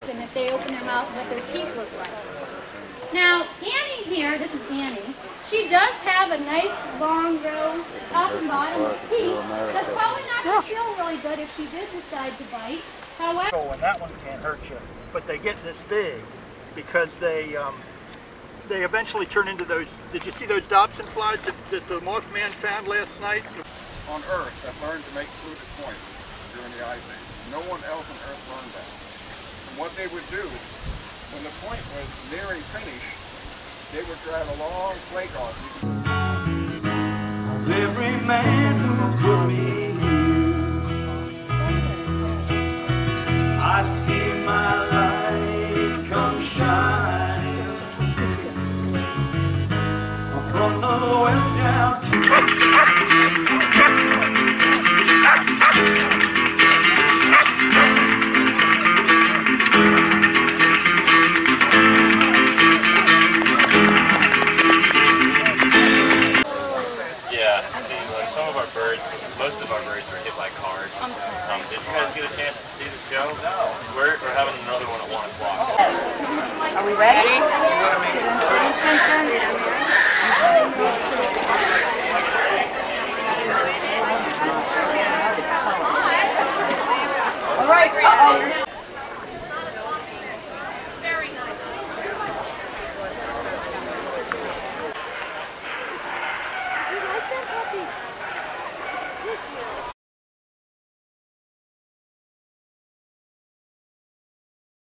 And if they open their mouth, what their teeth look like. Now, Annie here, this is Annie, she does have a nice long row top and bottom of teeth. That's probably not going to feel really good if she did decide to bite. However, and that one can't hurt you, but they get this big because they eventually turn into those. Did you see those Dobson flies that the Mothman found last night? On Earth that learned to make fluted points during the Ice Age. No one else on Earth learned that. And what they would do, when the point was nearing finish, they would drive a long flake off. Every man who put me here, I see my light come shine from the west down. Most of our birds were hit by cars. Did you guys get a chance to see the show? No. We're having another one at 1 o'clock. Are we ready?